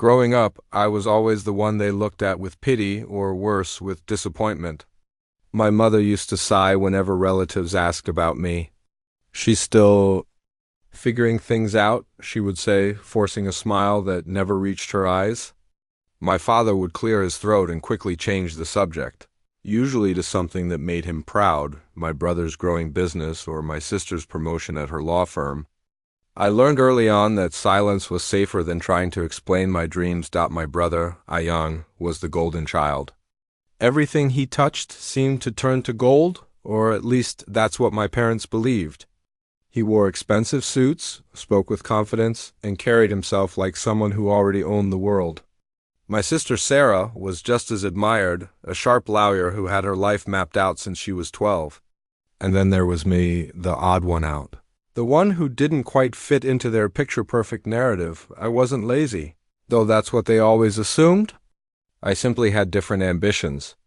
Growing up, I was always the one they looked at with pity or worse, with disappointment. My mother used to sigh whenever relatives asked about me. "She's still figuring things out," she would say, forcing a smile that never reached her eyes. My father would clear his throat and quickly change the subject, usually to something that made him proud, my brother's growing business or my sister's promotion at her law firm. I learned early on that silence was safer than trying to explain my dreams. My brother, Ayaan, was the golden child. Everything he touched seemed to turn to gold, or at least that's what my parents believed. He wore expensive suits, spoke with confidence, and carried himself like someone who already owned the world. My sister Sarah was just as admired, a sharp lawyer who had her life mapped out since she was 12. And then there was me, the odd one out. The one who didn't quite fit into their picture-perfect narrative. I wasn't lazy, though that's what they always assumed. I simply had different ambitions.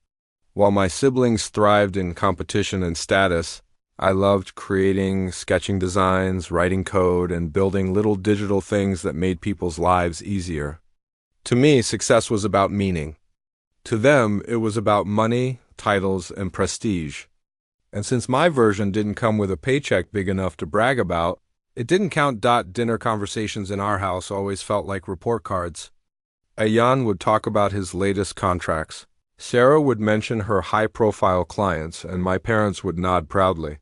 While my siblings thrived in competition and status, I loved creating, sketching designs, writing code, and building little digital things that made people's lives easier. To me, success was about meaning. To them, it was about money, titles, and prestige. And since my version didn't come with a paycheck big enough to brag about, it didn't count. Dinner conversations in our house always felt like report cards. Ayaan would talk about his latest contracts. Sarah would mention her high-profile clients, and my parents would nod proudly.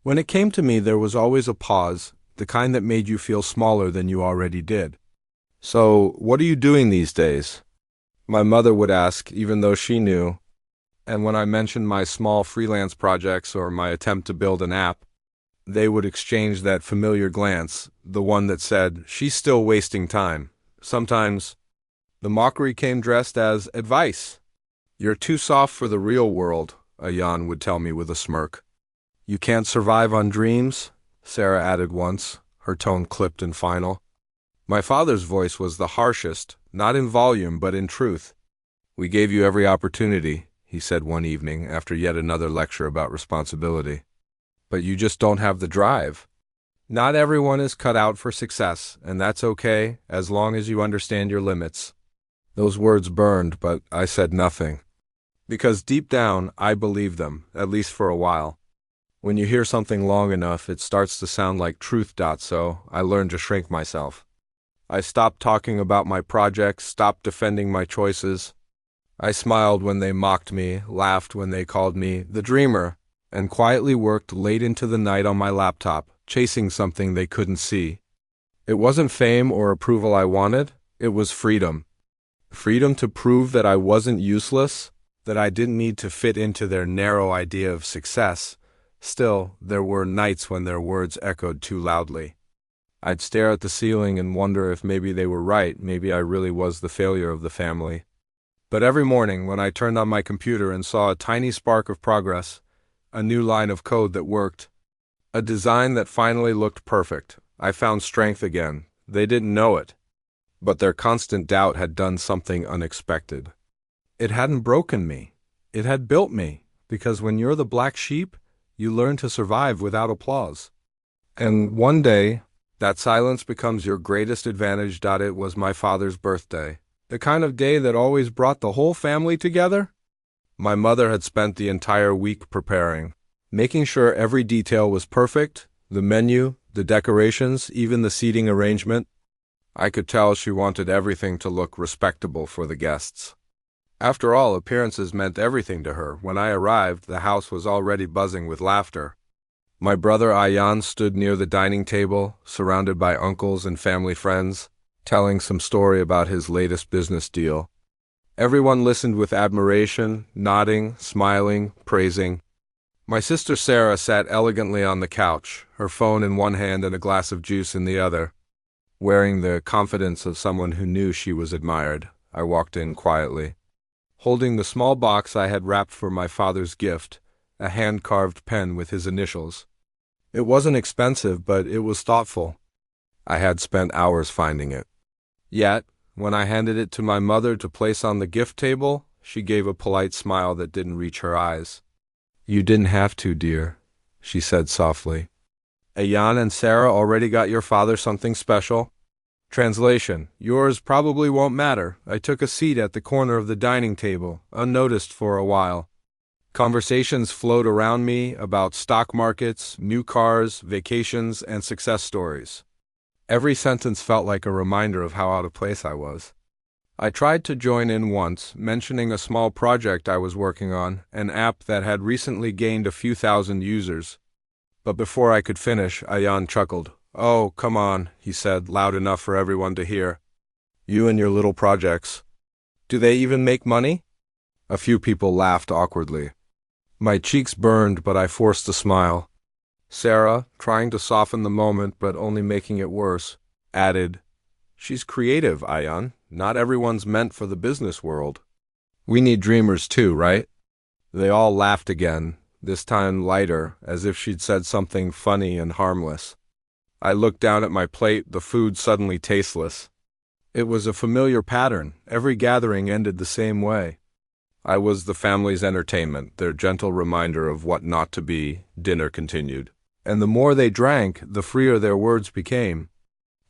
When it came to me, there was always a pause, the kind that made you feel smaller than you already did. "So, what are you doing these days?" My mother would ask, even though she knew. And when I mentioned my small freelance projects or my attempt to build an app, they would exchange that familiar glance, the one that said, "She's still wasting time." Sometimes the mockery came dressed as advice. "You're too soft for the real world," Ayaan would tell me with a smirk. "You can't survive on dreams," Sarah added once, her tone clipped and final. My father's voice was the harshest, not in volume but in truth. "We gave you every opportunity," he said one evening after yet another lecture about responsibility. "But you just don't have the drive. Not everyone is cut out for success, and that's okay as long as you understand your limits." Those words burned, but I said nothing. Because deep down, I believed them, at least for a while. When you hear something long enough, it starts to sound like truth. So I learned to shrink myself. I stopped talking about my projects, stopped defending my choices. I smiled when they mocked me, laughed when they called me the dreamer, and quietly worked late into the night on my laptop, chasing something they couldn't see. It wasn't fame or approval I wanted, it was freedom. Freedom to prove that I wasn't useless, that I didn't need to fit into their narrow idea of success. Still, there were nights when their words echoed too loudly. I'd stare at the ceiling and wonder if maybe they were right, maybe I really was the failure of the family. But every morning, when I turned on my computer and saw a tiny spark of progress, a new line of code that worked, a design that finally looked perfect, I found strength again. They didn't know it, but their constant doubt had done something unexpected. It hadn't broken me. It had built me, because when you're the black sheep, you learn to survive without applause. And one day, that silence becomes your greatest advantage. It was my father's birthday. The kind of day that always brought the whole family together. My mother had spent the entire week preparing, making sure every detail was perfect, the menu, the decorations, even the seating arrangement. I could tell she wanted everything to look respectable for the guests. After all, appearances meant everything to her. When I arrived, the house was already buzzing with laughter. My brother Ayaan stood near the dining table, surrounded by uncles and family friends, telling some story about his latest business deal. Everyone listened with admiration, nodding, smiling, praising. My sister Sarah sat elegantly on the couch, her phone in one hand and a glass of juice in the other. Wearing the confidence of someone who knew she was admired, I walked in quietly, holding the small box I had wrapped for my father's gift, a hand-carved pen with his initials. It wasn't expensive, but it was thoughtful. I had spent hours finding it. Yet, when I handed it to my mother to place on the gift table, she gave a polite smile that didn't reach her eyes. "You didn't have to, dear," she said softly. "Ayaan and Sarah already got your father something special." Translation: Yours probably won't matter. I took a seat at the corner of the dining table, unnoticed for a while. Conversations flowed around me about stock markets, new cars, vacations, and success stories. Every sentence felt like a reminder of how out of place I was. I tried to join in once, mentioning a small project I was working on, an app that had recently gained a few thousand users. But before I could finish, Ayan chuckled. "Oh, come on," he said, loud enough for everyone to hear. "You and your little projects. Do they even make money?" A few people laughed awkwardly. My cheeks burned, but I forced a smile. Sarah, trying to soften the moment but only making it worse, added, "She's creative, Ayan. Not everyone's meant for the business world. We need dreamers too, right?" They all laughed again, this time lighter, as if she'd said something funny and harmless. I looked down at my plate, the food suddenly tasteless. It was a familiar pattern. Every gathering ended the same way. I was the family's entertainment, their gentle reminder of what not to be. Dinner continued. And the more they drank, the freer their words became.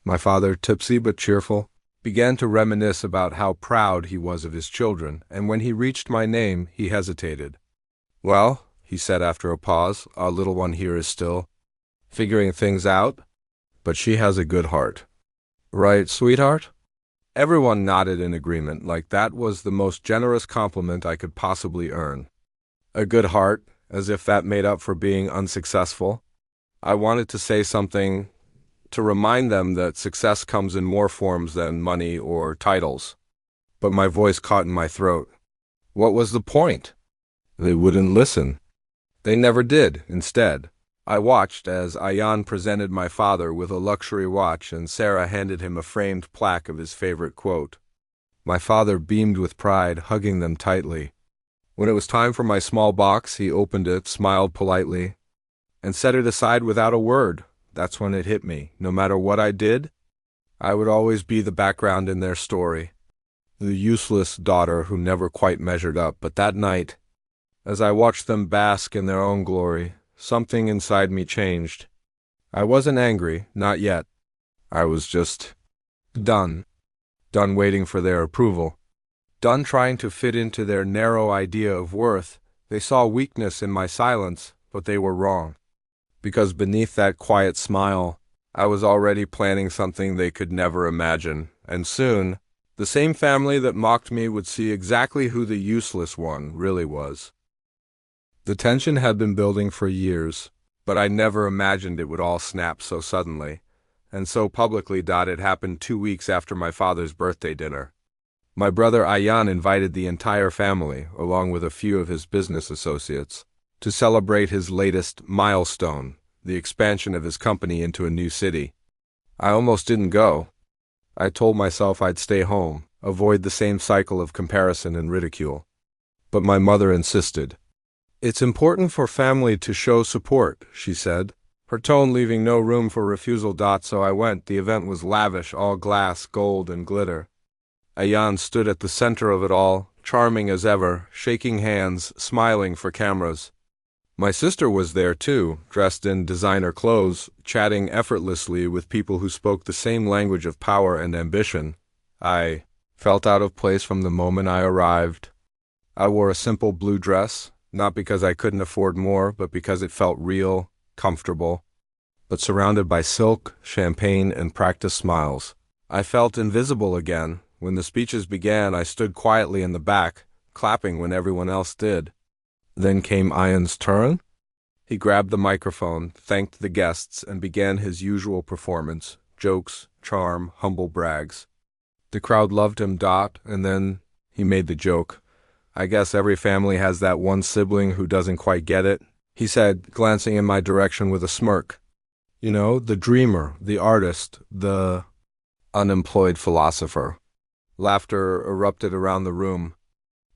My father, tipsy but cheerful, began to reminisce about how proud he was of his children, and when he reached my name, he hesitated. "Well," he said after a pause, "our little one here is still figuring things out, but she has a good heart. Right, sweetheart?" Everyone nodded in agreement, like that was the most generous compliment I could possibly earn. A good heart, as if that made up for being unsuccessful. I wanted to say something to remind them that success comes in more forms than money or titles. But my voice caught in my throat. What was the point? They wouldn't listen. They never did, instead. I watched as Ayan presented my father with a luxury watch and Sarah handed him a framed plaque of his favorite quote. My father beamed with pride, hugging them tightly. When it was time for my small box, he opened it, smiled politely, and set it aside without a word. That's when it hit me. No matter what I did, I would always be the background in their story. The useless daughter who never quite measured up. But that night, as I watched them bask in their own glory, something inside me changed. I wasn't angry, not yet. I was just done. Done waiting for their approval. Done trying to fit into their narrow idea of worth. They saw weakness in my silence, but they were wrong. Because beneath that quiet smile, I was already planning something they could never imagine. And soon, the same family that mocked me would see exactly who the useless one really was. The tension had been building for years, but I never imagined it would all snap so suddenly, and so publicly. It happened 2 weeks after my father's birthday dinner. My brother Ayan invited the entire family, along with a few of his business associates, to celebrate his latest milestone, the expansion of his company into a new city. I almost didn't go. I told myself I'd stay home, avoid the same cycle of comparison and ridicule. But my mother insisted. "It's important for family to show support," she said, her tone leaving no room for refusal. So I went. The event was lavish, all glass, gold, and glitter. Ayan stood at the center of it all, charming as ever, shaking hands, smiling for cameras. My sister was there too, dressed in designer clothes, chatting effortlessly with people who spoke the same language of power and ambition. I felt out of place from the moment I arrived. I wore a simple blue dress, not because I couldn't afford more, but because it felt real, comfortable, but surrounded by silk, champagne, and practiced smiles. I felt invisible again. When the speeches began, I stood quietly in the back, clapping when everyone else did. Then came Ayan's turn. He grabbed the microphone, thanked the guests, and began his usual performance, jokes, charm, humble brags. The crowd loved him. And then he made the joke. "I guess every family has that one sibling who doesn't quite get it," he said, glancing in my direction with a smirk. "You know, the dreamer, the artist, the unemployed philosopher." Laughter erupted around the room.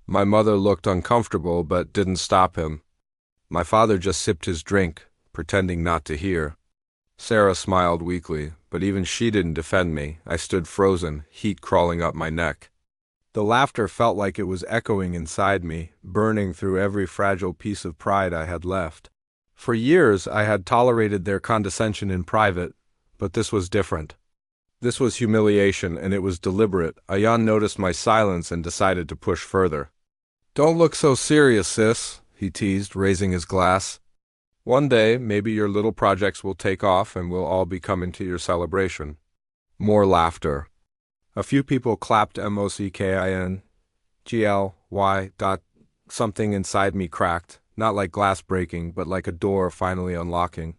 My mother looked uncomfortable but didn't stop him. My father just sipped his drink, pretending not to hear. Sarah smiled weakly, but even she didn't defend me. I stood frozen, heat crawling up my neck. The laughter felt like it was echoing inside me, burning through every fragile piece of pride I had left. For years I had tolerated their condescension in private, but this was different. This was humiliation, and it was deliberate. Ayan noticed my silence and decided to push further. "Don't look so serious, sis," he teased, raising his glass. "One day, maybe your little projects will take off and we'll all be coming to your celebration." More laughter. A few people clapped MOCKIN. GLY. Something inside me cracked, not like glass breaking, but like a door finally unlocking.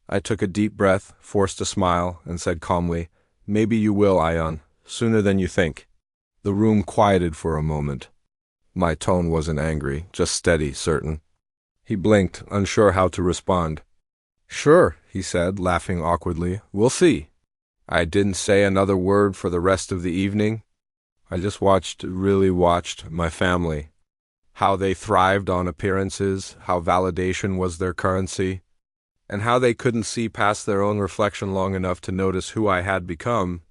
I took a deep breath, forced a smile, and said calmly, "Maybe you will, Ayan, sooner than you think." The room quieted for a moment. My tone wasn't angry, just steady, certain. He blinked, unsure how to respond. "Sure," he said, laughing awkwardly. "We'll see." I didn't say another word for the rest of the evening. I just really watched my family. How they thrived on appearances, how validation was their currency, and how they couldn't see past their own reflection long enough to notice who I had become.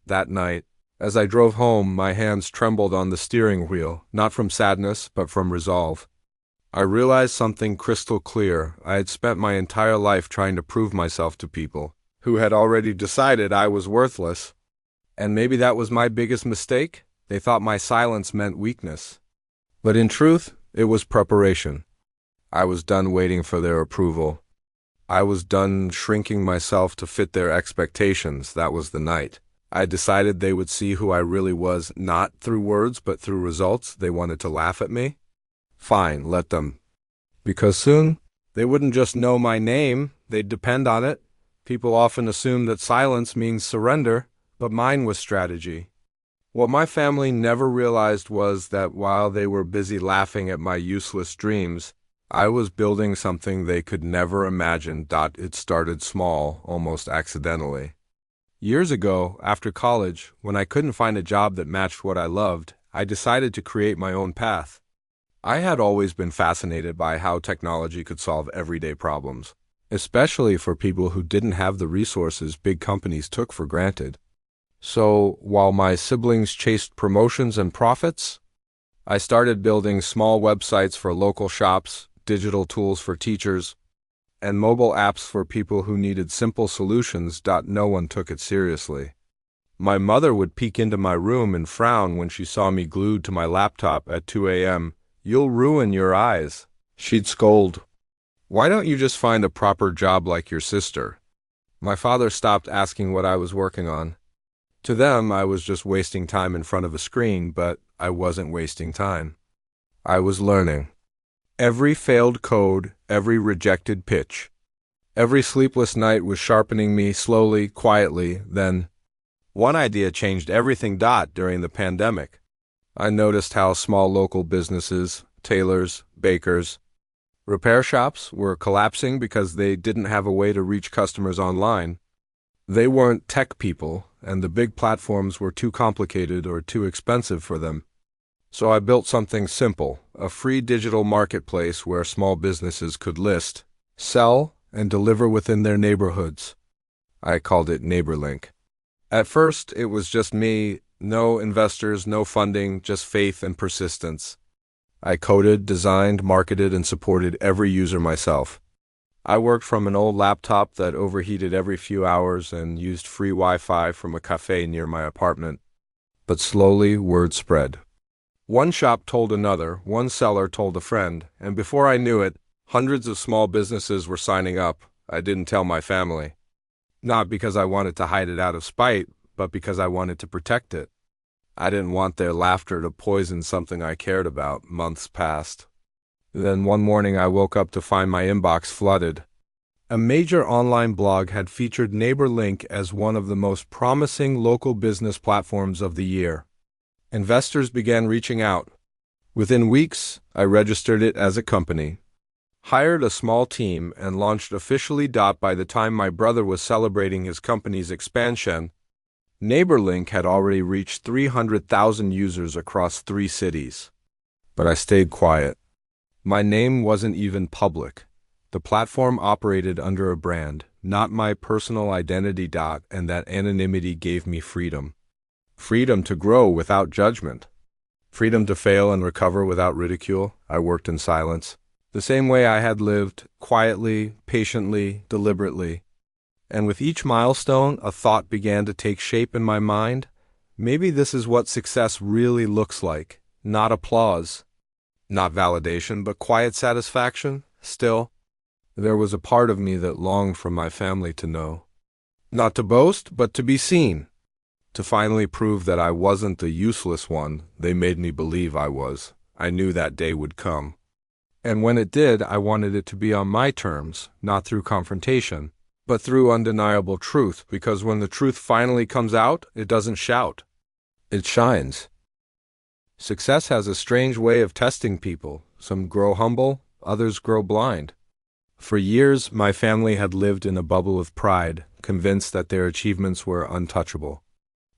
That night, as I drove home, my hands trembled on the steering wheel, not from sadness, but from resolve. I realized something crystal clear. I had spent my entire life trying to prove myself to people who had already decided I was worthless. And maybe that was my biggest mistake. They thought my silence meant weakness. But in truth, it was preparation. I was done waiting for their approval. I was done shrinking myself to fit their expectations. That was the night. I decided they would see who I really was, not through words, but through results. They wanted to laugh at me. Fine, let them. Because soon, they wouldn't just know my name, they'd depend on it. People often assume that silence means surrender, but mine was strategy. What my family never realized was that while they were busy laughing at my useless dreams, I was building something they could never imagine. It started small, almost accidentally. Years ago, after college, when I couldn't find a job that matched what I loved, I decided to create my own path. I had always been fascinated by how technology could solve everyday problems, especially for people who didn't have the resources big companies took for granted. So, while my siblings chased promotions and profits, I started building small websites for local shops, digital tools for teachers, and mobile apps for people who needed simple solutions. No one took it seriously. My mother would peek into my room and frown when she saw me glued to my laptop at 2 a.m. "You'll ruin your eyes," she'd scold. "Why don't you just find a proper job like your sister?" My father stopped asking what I was working on. To them, I was just wasting time in front of a screen, but I wasn't wasting time. I was learning. Every failed code, every rejected pitch, every sleepless night was sharpening me slowly, quietly. Then, one idea changed everything. During the pandemic, I noticed how small local businesses, tailors, bakers, repair shops were collapsing because they didn't have a way to reach customers online. They weren't tech people, and the big platforms were too complicated or too expensive for them. So I built something simple, a free digital marketplace where small businesses could list, sell, and deliver within their neighborhoods. I called it NeighborLink. At first, it was just me, no investors, no funding, just faith and persistence. I coded, designed, marketed, and supported every user myself. I worked from an old laptop that overheated every few hours and used free Wi-Fi from a cafe near my apartment. But slowly, word spread. One shop told another, one seller told a friend, and before I knew it, hundreds of small businesses were signing up. I didn't tell my family. Not because I wanted to hide it out of spite, but because I wanted to protect it. I didn't want their laughter to poison something I cared about. Months passed. Then one morning I woke up to find my inbox flooded. A major online blog had featured NeighborLink as one of the most promising local business platforms of the year. Investors began reaching out. Within weeks, I registered it as a company, hired a small team, and launched officially. By the time my brother was celebrating his company's expansion, NeighborLink had already reached 300,000 users across 3 cities. But I stayed quiet. My name wasn't even public. The platform operated under a brand, not my personal identity. And that anonymity gave me freedom. Freedom to grow without judgment. Freedom to fail and recover without ridicule. I worked in silence, the same way I had lived, quietly, patiently, deliberately. And with each milestone, a thought began to take shape in my mind. Maybe this is what success really looks like. Not applause, not validation, but quiet satisfaction. Still, there was a part of me that longed for my family to know. Not to boast, but to be seen. To finally prove that I wasn't the useless one they made me believe I was. I knew that day would come. And when it did, I wanted it to be on my terms, not through confrontation, but through undeniable truth, because when the truth finally comes out, it doesn't shout. It shines. Success has a strange way of testing people. Some grow humble, others grow blind. For years, my family had lived in a bubble of pride, convinced that their achievements were untouchable.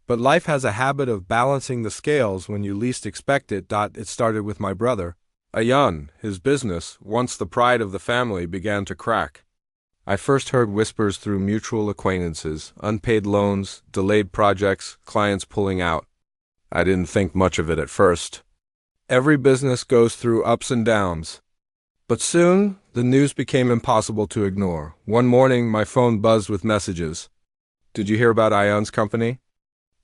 But life has a habit of balancing the scales when you least expect it. It started with my brother, Ayan. His business, once the pride of the family, began to crack. I first heard whispers through mutual acquaintances, unpaid loans, delayed projects, clients pulling out. I didn't think much of it at first. Every business goes through ups and downs. But soon, the news became impossible to ignore. One morning, my phone buzzed with messages. Did you hear about Ayan's company?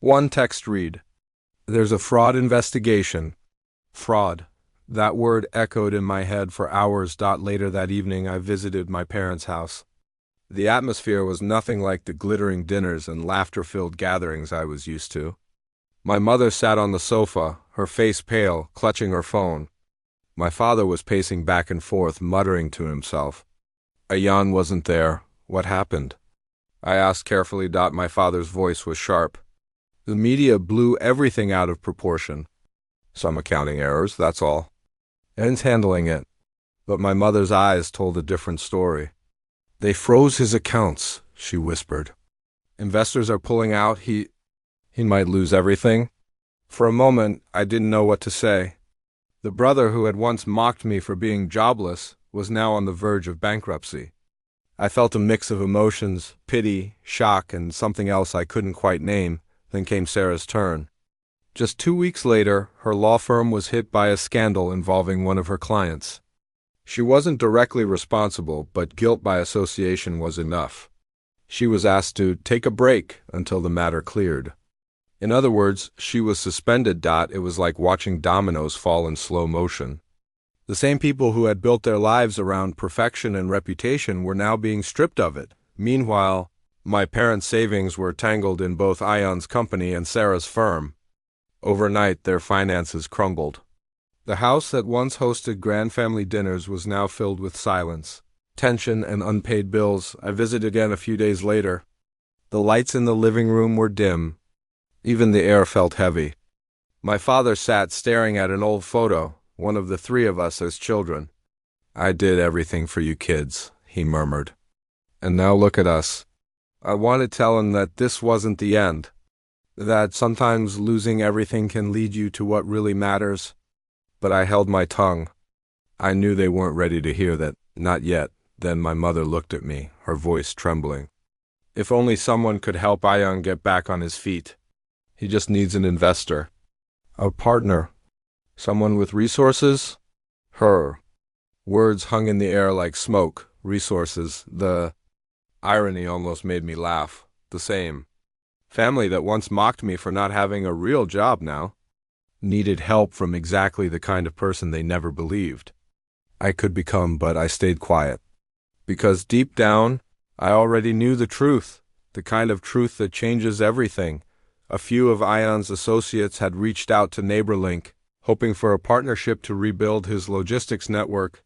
One text read, "There's a fraud investigation." Fraud. That word echoed in my head for hours. Later that evening, I visited my parents' house. The atmosphere was nothing like the glittering dinners and laughter-filled gatherings I was used to. My mother sat on the sofa, her face pale, clutching her phone. My father was pacing back and forth, muttering to himself. Ayan wasn't there. What happened? I asked carefully. My father's voice was sharp. The media blew everything out of proportion. Some accounting errors, that's all. Ayan's handling it. But my mother's eyes told a different story. They froze his accounts, she whispered. Investors are pulling out. He might lose everything. For a moment, I didn't know what to say. The brother who had once mocked me for being jobless was now on the verge of bankruptcy. I felt a mix of emotions, pity, shock, and something else I couldn't quite name. Then came Sarah's turn. Just 2 weeks later, her law firm was hit by a scandal involving one of her clients. She wasn't directly responsible, but guilt by association was enough. She was asked to take a break until the matter cleared. In other words, she was suspended. It was like watching dominoes fall in slow motion. The same people who had built their lives around perfection and reputation were now being stripped of it. Meanwhile, my parents' savings were tangled in both Ayan's company and Sarah's firm. Overnight, their finances crumbled. The house that once hosted grand family dinners was now filled with silence, tension, and unpaid bills. I visited again a few days later. The lights in the living room were dim. Even the air felt heavy. My father sat staring at an old photo, one of the 3 of us as children. "I did everything for you kids," he murmured. "And now look at us." I wanted to tell him that this wasn't the end, that sometimes losing everything can lead you to what really matters. But I held my tongue. I knew they weren't ready to hear that. Not yet. Then my mother looked at me, her voice trembling. If only someone could help Ayan get back on his feet. He just needs an investor. A partner. Someone with resources? Her. Words hung in the air like smoke. Resources. The irony almost made me laugh. The same family that once mocked me for not having a real job now needed help from exactly the kind of person they never believed I could become, but I stayed quiet. Because deep down, I already knew the truth, the kind of truth that changes everything. A few of Ayan's associates had reached out to NeighborLink, hoping for a partnership to rebuild his logistics network.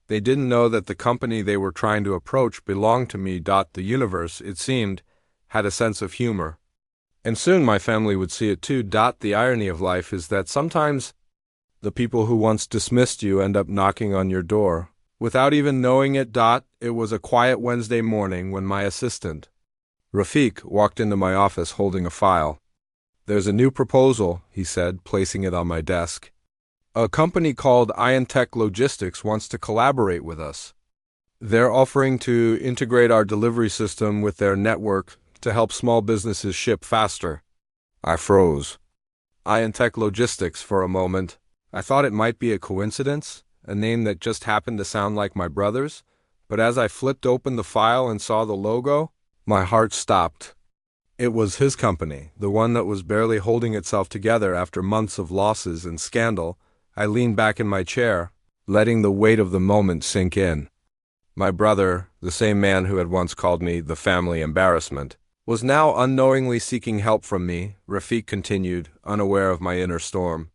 They didn't know that the company they were trying to approach belonged to me. The universe, it seemed, had a sense of humor. And soon my family would see it too. The irony of life is that sometimes the people who once dismissed you end up knocking on your door. Without even knowing it. It was a quiet Wednesday morning when my assistant, Rafiq, walked into my office holding a file. "There's a new proposal," he said, placing it on my desk. "A company called Tech Logistics wants to collaborate with us. They're offering to integrate our delivery system with their network to help small businesses ship faster." I froze. Tech Logistics for a moment. I thought it might be a coincidence, a name that just happened to sound like my brother's, but as I flipped open the file and saw the logo, My heart stopped. It was his company, the one that was barely holding itself together after months of losses and scandal. I leaned back in my chair, letting the weight of the moment sink in. My brother, the same man who had once called me the family embarrassment, was now unknowingly seeking help from me. Rafiq continued, unaware of my inner storm.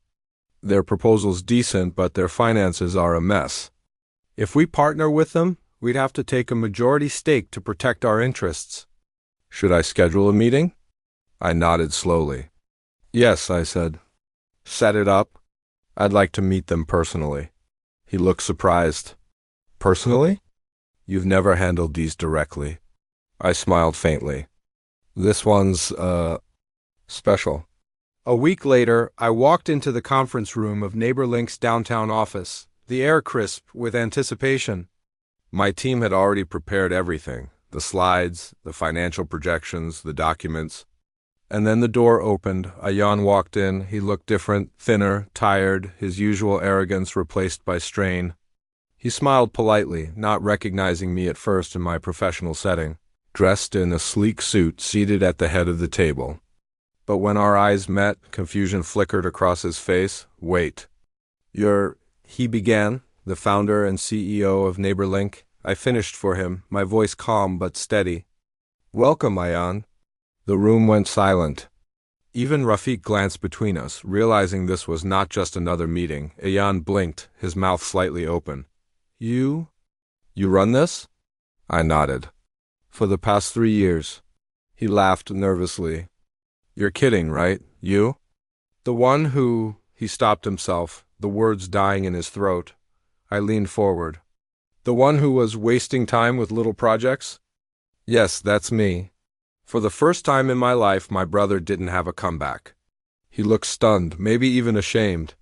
Their proposal's decent, but their finances are a mess. If we partner with them, we'd have to take a majority stake to protect our interests. Should I schedule a meeting? I nodded slowly. Yes, I said. Set it up. I'd like to meet them personally. He looked surprised. Personally? You've never handled these directly. I smiled faintly. This one's, special. A week later, I walked into the conference room of NeighborLink's downtown office, the air crisp with anticipation. My team had already prepared everything, the slides, the financial projections, the documents. And then the door opened. Ayan walked in. He looked different, thinner, tired, his usual arrogance replaced by strain. He smiled politely, not recognizing me at first in my professional setting, dressed in a sleek suit, seated at the head of the table. But when our eyes met, confusion flickered across his face. Wait. He began, the founder and CEO of NeighborLink. I finished for him, my voice calm but steady. Welcome, Ayan. The room went silent. Even Rafiq glanced between us, realizing this was not just another meeting. Ayan blinked, his mouth slightly open. You run this? I nodded. For the past 3 years. He laughed nervously. You're kidding, right? You? The one who... He stopped himself, the words dying in his throat. I leaned forward. The one who was wasting time with little projects? Yes, that's me. For the first time in my life, my brother didn't have a comeback. He looked stunned, maybe even ashamed.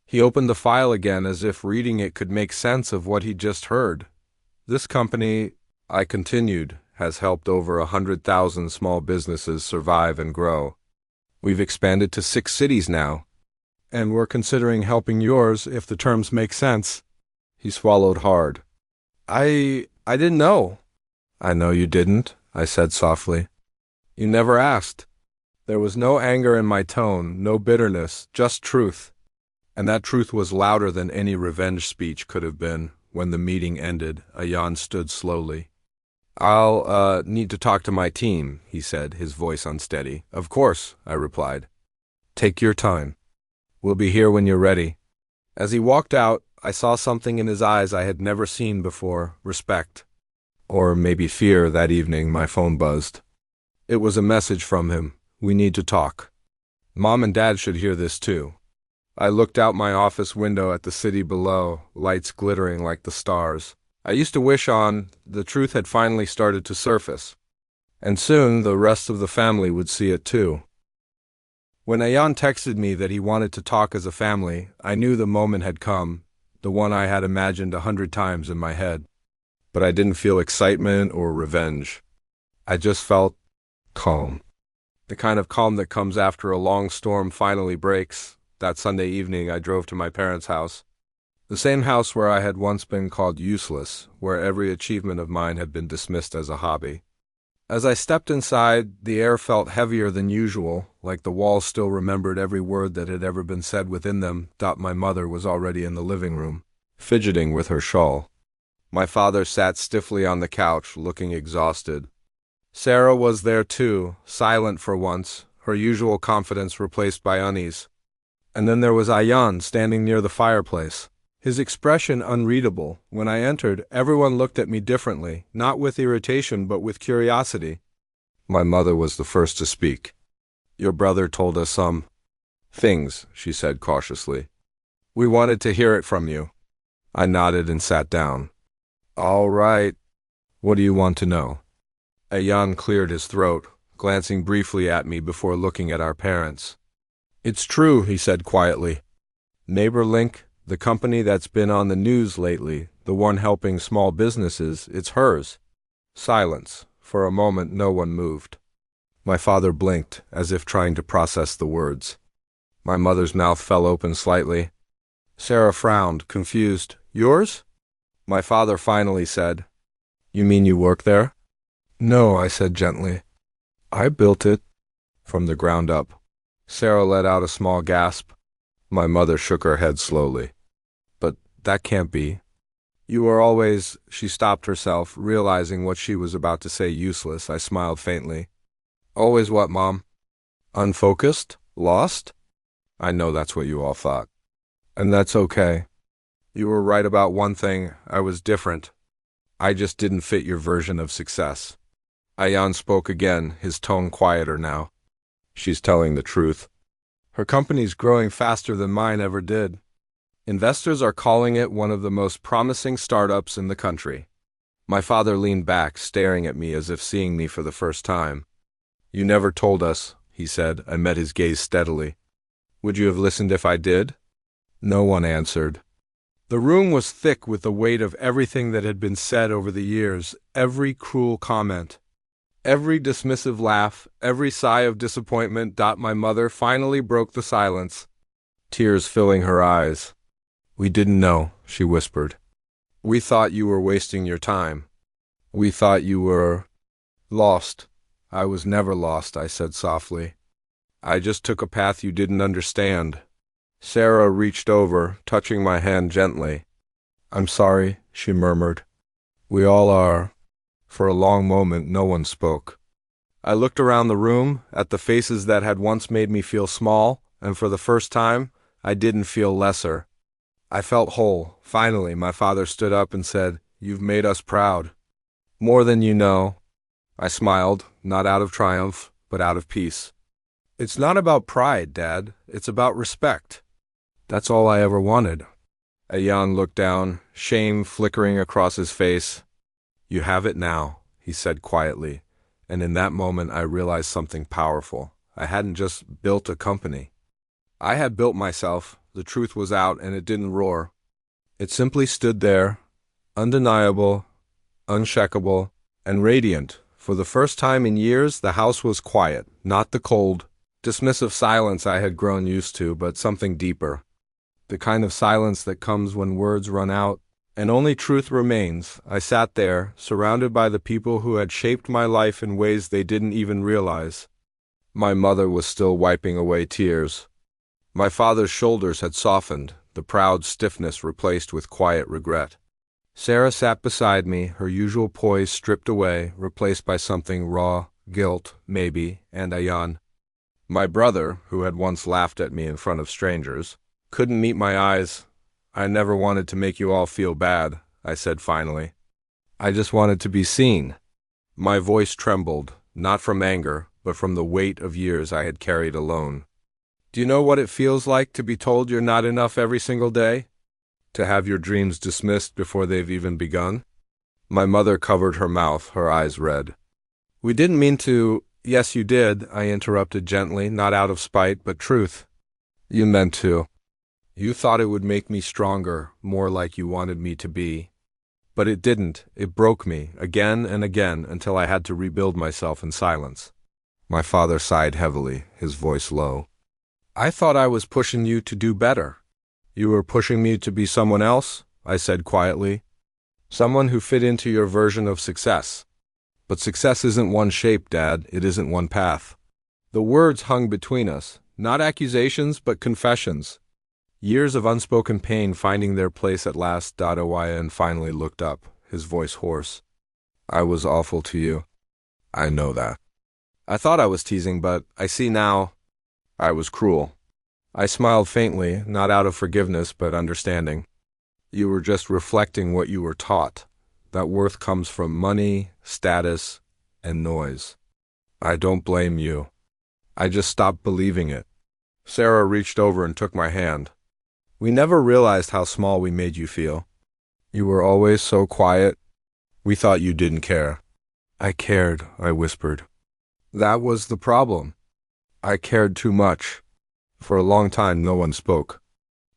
He opened the file again as if reading it could make sense of what he'd just heard. This company, I continued, has helped over 100,000 small businesses survive and grow. We've expanded to 6 cities now. And we're considering helping yours if the terms make sense. He swallowed hard. I didn't know. I know you didn't, I said softly. You never asked. There was no anger in my tone, no bitterness, just truth. And that truth was louder than any revenge speech could have been. When the meeting ended, Ayan stood slowly. I'll need to talk to my team, he said, his voice unsteady. Of course, I replied. Take your time. We'll be here when you're ready. As he walked out, I saw something in his eyes I had never seen before, respect. Or maybe fear. That evening, my phone buzzed. It was a message from him. We need to talk. Mom and Dad should hear this too. I looked out my office window at the city below, lights glittering like the stars. I used to wish the truth had finally started to surface. And soon the rest of the family would see it too. When Ayan texted me that he wanted to talk as a family, I knew the moment had come, the one I had imagined 100 times in my head. But I didn't feel excitement or revenge. I just felt calm. The kind of calm that comes after a long storm finally breaks. That Sunday evening I drove to my parents' house. The same house where I had once been called useless, where every achievement of mine had been dismissed as a hobby. As I stepped inside, the air felt heavier than usual, like the walls still remembered every word that had ever been said within them. My mother was already in the living room, fidgeting with her shawl. My father sat stiffly on the couch, looking exhausted. Sarah was there too, silent for once, her usual confidence replaced by unease. And then there was Ayan standing near the fireplace, his expression unreadable. When I entered, everyone looked at me differently, not with irritation but with curiosity. My mother was the first to speak. Your brother told us some things, she said cautiously. We wanted to hear it from you. I nodded and sat down. All right. What do you want to know? Ayan cleared his throat, glancing briefly at me before looking at our parents. It's true, he said quietly. NeighborLink, the company that's been on the news lately, the one helping small businesses, it's hers. Silence. For a moment, no one moved. My father blinked, as if trying to process the words. My mother's mouth fell open slightly. Sarah frowned, confused. Yours? My father finally said, You mean you work there? No, I said gently. I built it from the ground up. Sarah let out a small gasp. My mother shook her head slowly. But that can't be. You were always— She stopped herself, realizing what she was about to say useless. I smiled faintly. Always what, Mom? Unfocused? Lost? I know that's what you all thought. And that's okay. You were right about one thing. I was different. I just didn't fit your version of success. Ayan spoke again, his tone quieter now. She's telling the truth. Her company's growing faster than mine ever did. Investors are calling it one of the most promising startups in the country. My father leaned back, staring at me as if seeing me for the first time. You never told us, he said. I met his gaze steadily. Would you have listened if I did? No one answered. The room was thick with the weight of everything that had been said over the years, every cruel comment, every dismissive laugh, every sigh of disappointment. My mother finally broke the silence, tears filling her eyes. We didn't know, she whispered. We thought you were wasting your time. We thought you were lost. I was never lost, I said softly. I just took a path you didn't understand. Sarah reached over, touching my hand gently. I'm sorry, she murmured. We all are. For a long moment, no one spoke. I looked around the room, at the faces that had once made me feel small, and for the first time, I didn't feel lesser. I felt whole. Finally, my father stood up and said, You've made us proud. More than you know. I smiled, not out of triumph, but out of peace. It's not about pride, Dad. It's about respect. That's all I ever wanted. Ayan looked down, shame flickering across his face. You have it now, he said quietly, and in that moment I realized something powerful. I hadn't just built a company. I had built myself. The truth was out, and it didn't roar. It simply stood there, undeniable, unshakable, and radiant. For the first time in years, the house was quiet, not the cold, dismissive silence I had grown used to, but something deeper. The kind of silence that comes when words run out, and only truth remains. I sat there, surrounded by the people who had shaped my life in ways they didn't even realize. My mother was still wiping away tears. My father's shoulders had softened, the proud stiffness replaced with quiet regret. Sarah sat beside me, her usual poise stripped away, replaced by something raw, guilt, maybe, and Ayan. My brother, who had once laughed at me in front of strangers, couldn't meet my eyes. I never wanted to make you all feel bad, I said finally. I just wanted to be seen. My voice trembled, not from anger, but from the weight of years I had carried alone. Do you know what it feels like to be told you're not enough every single day? To have your dreams dismissed before they've even begun? My mother covered her mouth, her eyes red. We didn't mean to— Yes, you did, I interrupted gently, not out of spite, but truth. You meant to. You thought it would make me stronger, more like you wanted me to be. But it didn't. It broke me, again and again, until I had to rebuild myself in silence. My father sighed heavily, his voice low. I thought I was pushing you to do better. You were pushing me to be someone else, I said quietly. Someone who fit into your version of success. But success isn't one shape, Dad. It isn't one path. The words hung between us, not accusations, but confessions. Years of unspoken pain finding their place at last. Owayan finally looked up, his voice hoarse. I was awful to you. I know that. I thought I was teasing, but I see now I was cruel. I smiled faintly, not out of forgiveness, but understanding. You were just reflecting what you were taught, that worth comes from money, status, and noise. I don't blame you. I just stopped believing it. Sarah reached over and took my hand. We never realized how small we made you feel. You were always so quiet. We thought you didn't care. I cared, I whispered. That was the problem. I cared too much. For a long time no one spoke.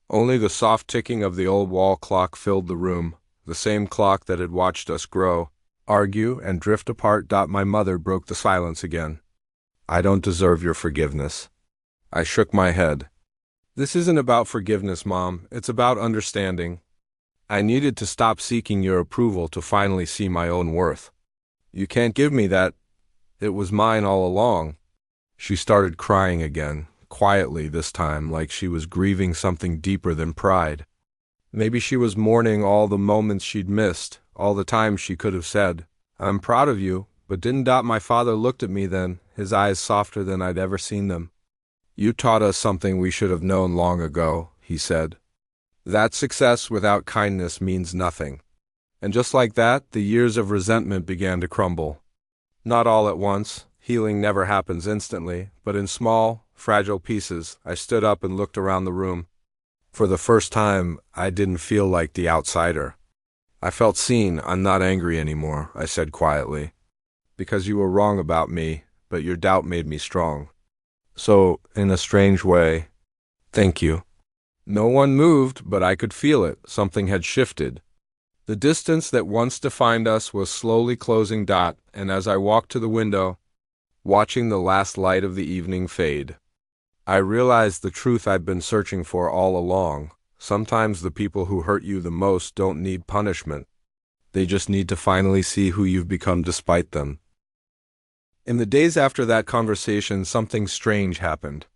Only the soft ticking of the old wall clock filled the room, the same clock that had watched us grow, argue, and drift apart. My mother broke the silence again. I don't deserve your forgiveness. I shook my head. This isn't about forgiveness, Mom. It's about understanding. I needed to stop seeking your approval to finally see my own worth. You can't give me that. It was mine all along." She started crying again, quietly this time, like she was grieving something deeper than pride. Maybe she was mourning all the moments she'd missed, all the times she could have said, "I'm proud of you," but didn't. My father looked at me then, his eyes softer than I'd ever seen them. "You taught us something we should have known long ago," he said. "That success without kindness means nothing." And just like that, the years of resentment began to crumble. Not all at once. Healing never happens instantly, but in small, fragile pieces. I stood up and looked around the room. For the first time, I didn't feel like the outsider. I felt seen. "I'm not angry anymore," I said quietly. "Because you were wrong about me, but your doubt made me strong. So, in a strange way, thank you." No one moved, but I could feel it. Something had shifted. The distance that once defined us was slowly closing. And as I walked to the window, watching the last light of the evening fade, I realized the truth I'd been searching for all along. Sometimes the people who hurt you the most don't need punishment. They just need to finally see who you've become despite them. In the days after that conversation, something strange happened.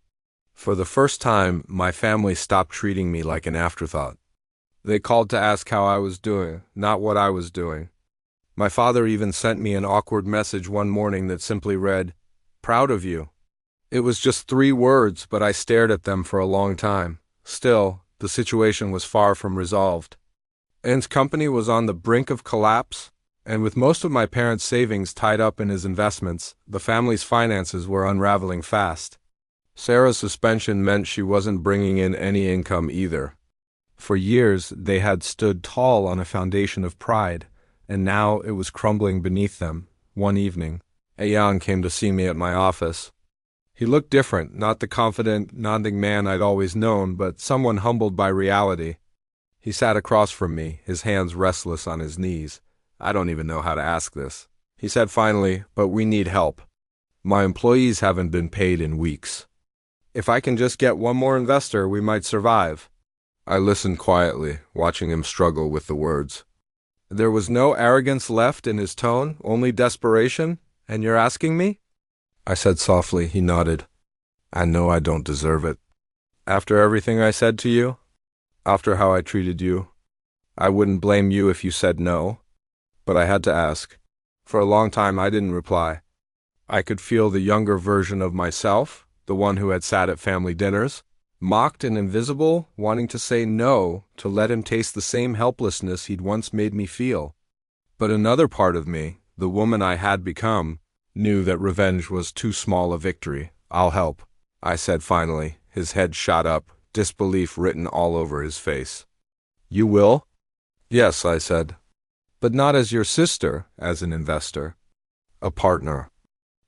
For the first time, my family stopped treating me like an afterthought. They called to ask how I was doing, not what I was doing. My father even sent me an awkward message one morning that simply read, "Proud of you." It was just 3 words, but I stared at them for a long time. Still, the situation was far from resolved. Ann's company was on the brink of collapse, and with most of my parents' savings tied up in his investments, the family's finances were unraveling fast. Sarah's suspension meant she wasn't bringing in any income either. For years, they had stood tall on a foundation of pride, and now it was crumbling beneath them. One evening, Ayan came to see me at my office. He looked different, not the confident, nodding man I'd always known, but someone humbled by reality. He sat across from me, his hands restless on his knees. "I don't even know how to ask this," he said finally, "but we need help. My employees haven't been paid in weeks. If I can just get one more investor, we might survive." I listened quietly, watching him struggle with the words. There was no arrogance left in his tone, only desperation. "And you're asking me?" I said softly. He nodded. "I know I don't deserve it. After everything I said to you, after how I treated you, I wouldn't blame you if you said no. But I had to ask." For a long time I didn't reply. I could feel the younger version of myself, the one who had sat at family dinners, mocked and invisible, wanting to say no, to let him taste the same helplessness he'd once made me feel. But another part of me, the woman I had become, knew that revenge was too small a victory. "I'll help," I said finally. His head shot up, disbelief written all over his face. "You will?" "Yes," I said. "But not as your sister, as an investor. A partner.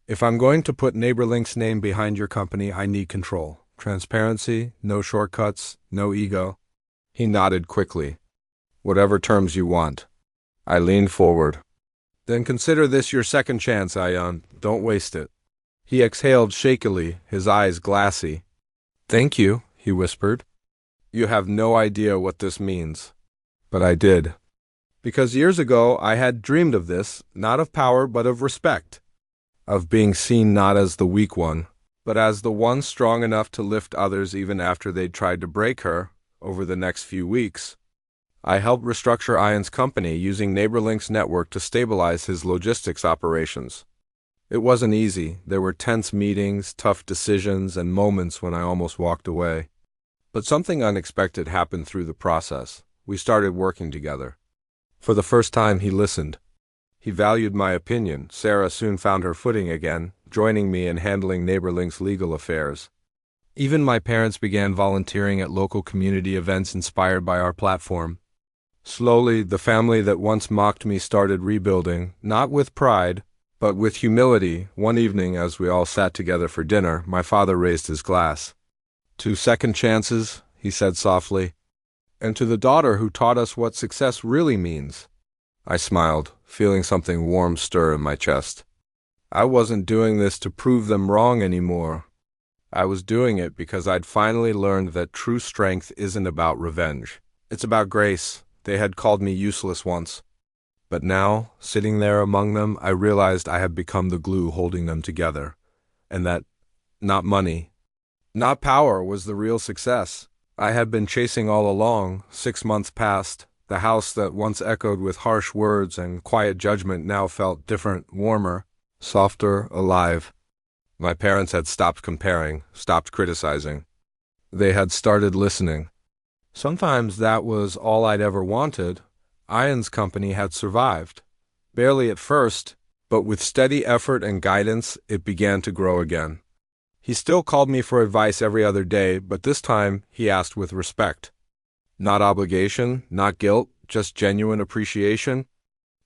If I'm going to put NeighborLink's name behind your company, I need control. Transparency, no shortcuts, no ego." He nodded quickly. "Whatever terms you want." I leaned forward. "Then consider this your second chance, Ayan. Don't waste it." He exhaled shakily, his eyes glassy. "Thank you," he whispered. "You have no idea what this means." But I did. Because years ago I had dreamed of this, not of power but of respect. Of being seen not as the weak one, but as the one strong enough to lift others even after they'd tried to break her. Over the next few weeks, I helped restructure Ayan's company using NeighborLink's network to stabilize his logistics operations. It wasn't easy. There were tense meetings, tough decisions, and moments when I almost walked away. But something unexpected happened through the process. We started working together. For the first time, he listened. He valued my opinion. Sarah soon found her footing again, joining me in handling NeighborLink's legal affairs. Even my parents began volunteering at local community events inspired by our platform. Slowly, the family that once mocked me started rebuilding, not with pride, but with humility. One evening, as we all sat together for dinner, my father raised his glass. "To second chances," he said softly, "and to the daughter who taught us what success really means." I smiled, feeling something warm stir in my chest. I wasn't doing this to prove them wrong anymore. I was doing it because I'd finally learned that true strength isn't about revenge. It's about grace. They had called me useless once. But now, sitting there among them, I realized I had become the glue holding them together, and that not money, not power was the real success I had been chasing all along. 6 months passed. The house that once echoed with harsh words and quiet judgment now felt different, warmer, softer, alive. My parents had stopped comparing, stopped criticizing. They had started listening. Sometimes that was all I'd ever wanted. Ian's company had survived. Barely at first, but with steady effort and guidance, it began to grow again. He still called me for advice every other day, but this time he asked with respect. Not obligation, not guilt, just genuine appreciation.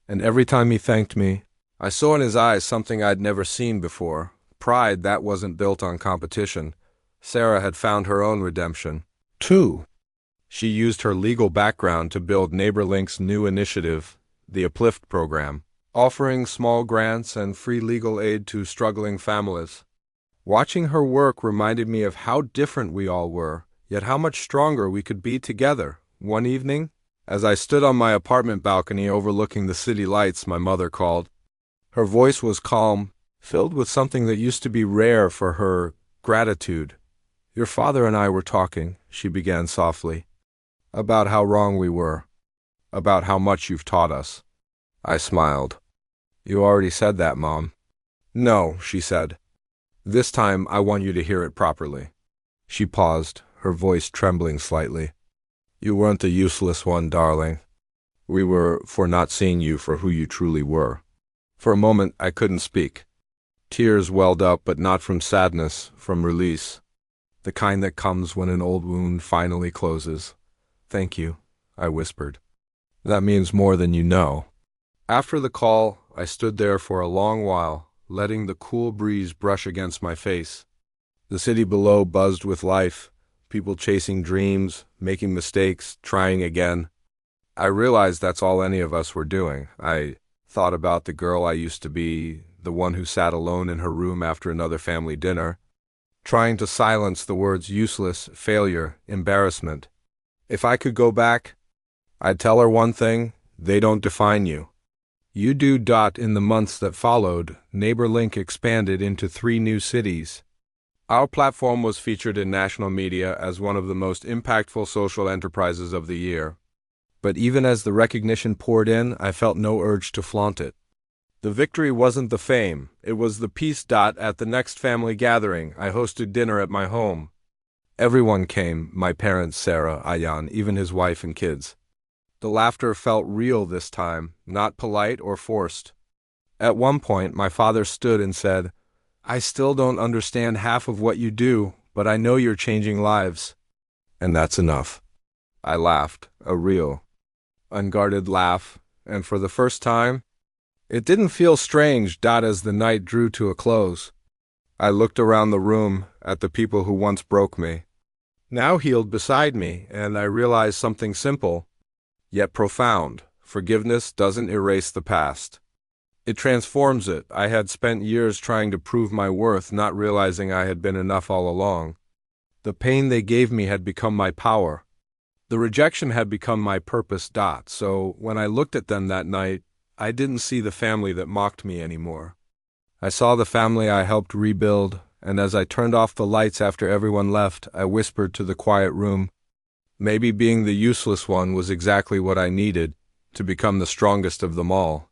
And every time he thanked me, I saw in his eyes something I'd never seen before. Pride that wasn't built on competition. Sarah had found her own redemption, too. She used her legal background to build NeighborLink's new initiative, the Uplift program, offering small grants and free legal aid to struggling families. Watching her work reminded me of how different we all were, yet how much stronger we could be together. One evening, as I stood on my apartment balcony overlooking the city lights, my mother called. Her voice was calm, filled with something that used to be rare for her, gratitude. "Your father and I were talking," she began softly, "about how wrong we were, about how much you've taught us." I smiled. "You already said that, Mom." "No," she said. "This time I want you to hear it properly." She paused, her voice trembling slightly. "You weren't the useless one, darling. We were for not seeing you for who you truly were." For a moment I couldn't speak. Tears welled up, but not from sadness, from release. The kind that comes when an old wound finally closes. "Thank you," I whispered. "That means more than you know." After the call, I stood there for a long while, letting the cool breeze brush against my face. The city below buzzed with life, people chasing dreams, making mistakes, trying again. I realized that's all any of us were doing. I thought about the girl I used to be, the one who sat alone in her room after another family dinner, trying to silence the words useless, failure, embarrassment. If I could go back, I'd tell her one thing: they don't define you. You do. In the months that followed, NeighborLink expanded into 3 new cities. Our platform was featured in national media as one of the most impactful social enterprises of the year. But even as the recognition poured in, I felt no urge to flaunt it. The victory wasn't the fame, it was the peace. At the next family gathering, I hosted dinner at my home. Everyone came, my parents, Sarah, Ayan, even his wife and kids. The laughter felt real this time, not polite or forced. At one point, my father stood and said, "I still don't understand half of what you do, but I know you're changing lives." And that's enough. I laughed, a real, unguarded laugh, and for the first time, it didn't feel strange. As the night drew to a close, I looked around the room at the people who once broke me, now healed beside me, and I realized something simple, yet profound. Forgiveness doesn't erase the past. It transforms it. I had spent years trying to prove my worth, not realizing I had been enough all along. The pain they gave me had become my power. The rejection had become my purpose. So when I looked at them that night, I didn't see the family that mocked me anymore. I saw the family I helped rebuild, and as I turned off the lights after everyone left, I whispered to the quiet room, maybe being the useless one was exactly what I needed to become the strongest of them all.